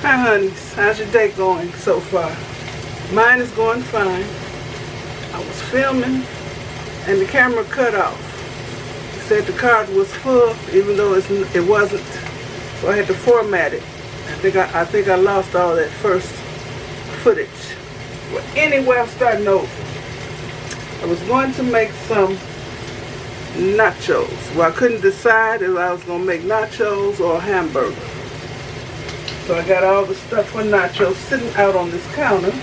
Hi honeys, how's your day going so far? Mine is going fine. I was filming and the camera cut off. It said the card was full even though it wasn't. So I had to format it. I think I lost all that first footage. Well, anyway, I'm starting over. I was going to make some nachos. Well, I couldn't decide if I was going to make nachos or a hamburger. So I got all the stuff for nachos sitting out on this counter.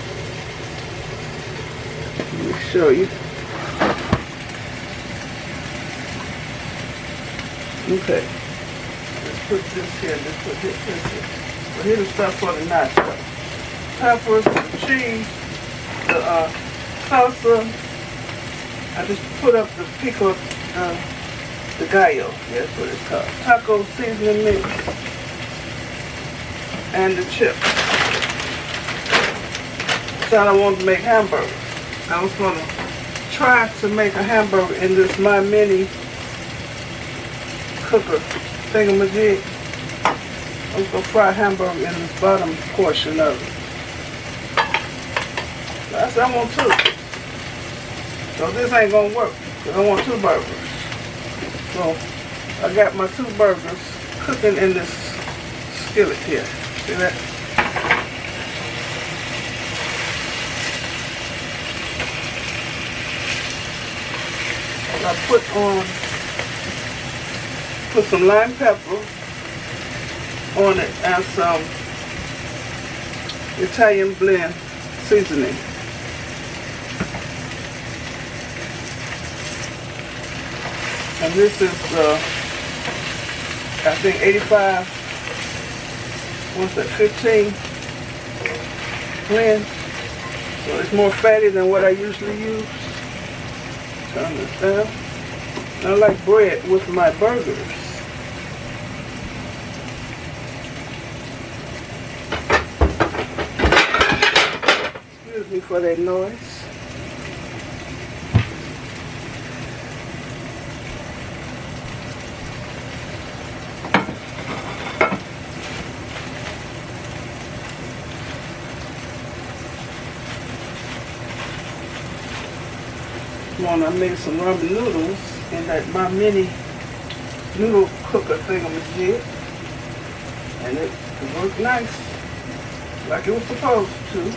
Let me show you. Okay. Let's put this here. Let's put this here. Well, here's the stuff for the nachos. Peppers, the cheese, the salsa. I just put up the pico, the gallo. That's what it's called. Taco seasoning mix. And the chips. So I want to make hamburgers. I was going to try to make a hamburger in this My Mini cooker thingamajig. I was going to fry a hamburger in this bottom portion of it. I said I want two. So this ain't going to work because I want 2 burgers. So I got my 2 burgers cooking in this skillet here. See that? I put some lime pepper on it and some Italian blend seasoning. And this is I think 85, what's that, 15 blend. So it's more fatty than what I usually use. Turn this down. I like bread with my burgers. Excuse me for that noise. I made some ramen noodles in that My Mini noodle cooker thingamajig, and it worked nice, like it was supposed to.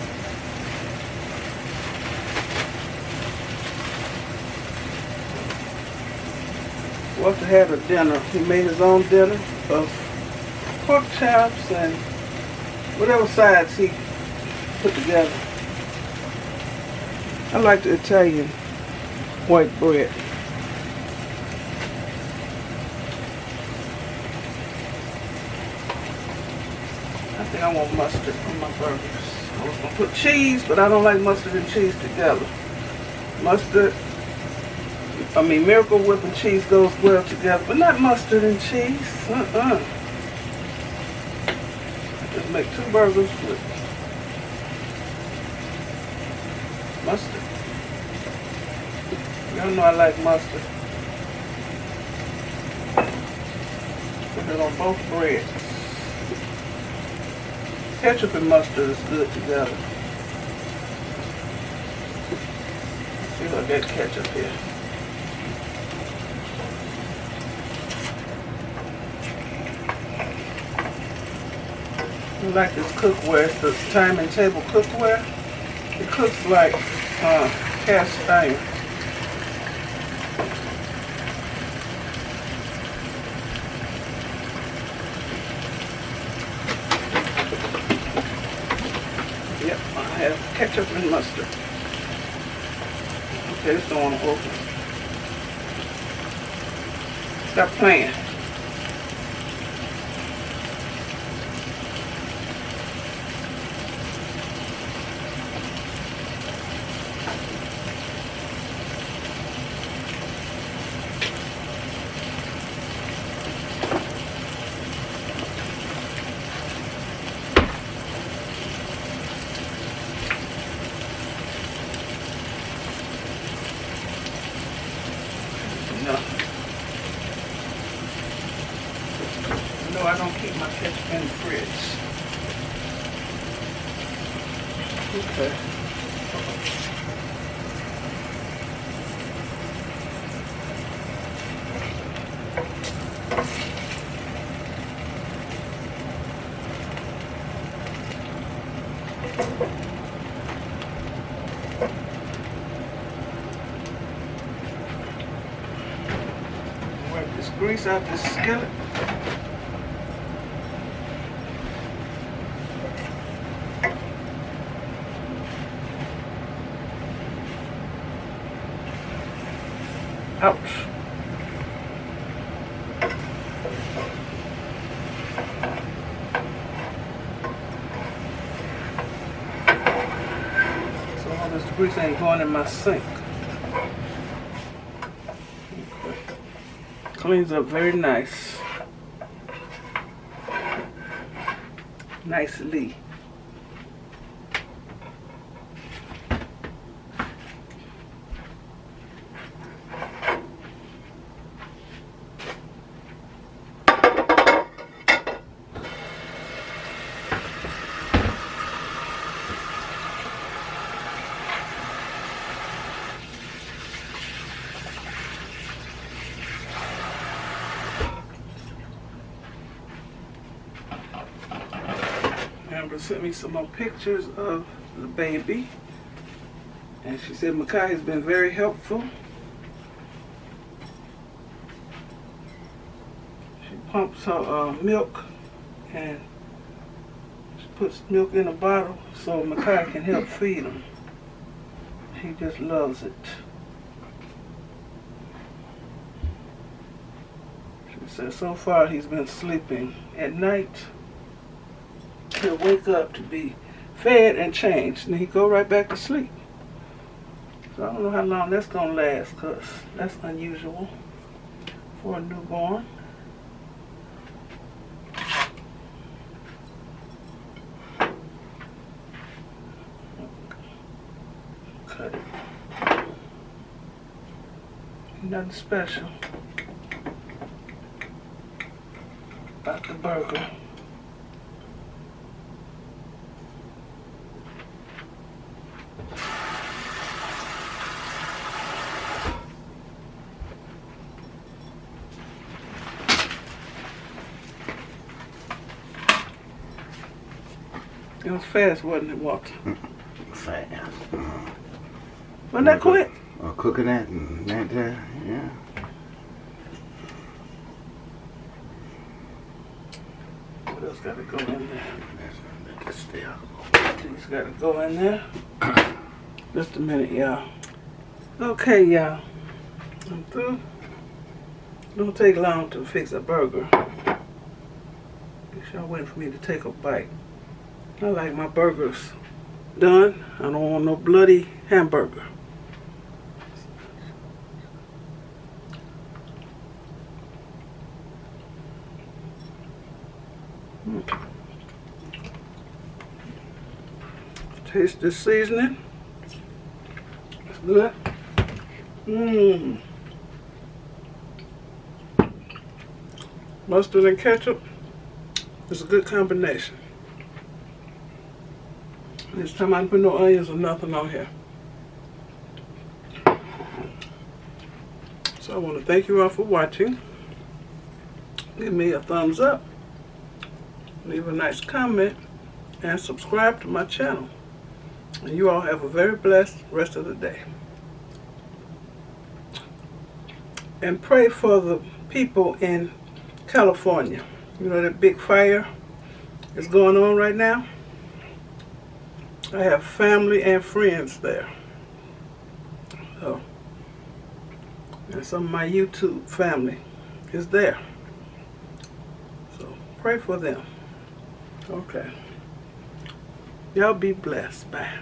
Walter had a dinner. He made his own dinner of pork chops and whatever sides he put together. I like the Italian white bread. I think I want mustard on my burgers. I was going to put cheese, but I don't like mustard and cheese together. Miracle Whip and cheese goes well together, but not mustard and cheese. Just make 2 burgers with mustard. Y'all know I like mustard. Put it on both breads. Ketchup and mustard is good together. Let's see if I get ketchup here. I like this cookware. It's the time and table cookware. It cooks like cast iron. Yep, I have ketchup and mustard. Okay, this don't want to open. Stop playing. No. No, I don't keep my ketchup in the fridge. Okay. Wipe this grease out this skillet. Ouch. So all this grease ain't going in my sink. Cleans up very nice. Nicely. Amber sent me some more pictures of the baby, and she said Makai has been very helpful. She pumps her milk, and she puts milk in a bottle so Makai can help feed him. He just loves it. She said so far he's been sleeping at night. He'll wake up to be fed and changed, and he go right back to sleep. So I don't know how long that's gonna last, because that's unusual for a newborn. Cut it. Nothing special about the burger. It was fast, wasn't it, Walter? Fast. Wasn't that quick? Cooking that and that there, yeah. What else got to go in there? That's still. These got to go in there. Just a minute, y'all. Okay, y'all. I'm through. Don't take long to fix a burger. Y'all waiting for me to take a bite. I like my burgers done. I don't want no bloody hamburger. Taste this seasoning. It's good. Mustard and ketchup is a good combination. This time I didn't put no onions or nothing on here. So I want to thank you all for watching. Give me a thumbs up. Leave a nice comment. And subscribe to my channel. And you all have a very blessed rest of the day. And pray for the people in California. You know that big fire is going on right now? I have family and friends there. So, and some of my YouTube family is there. So pray for them. Okay. Y'all be blessed. Bye.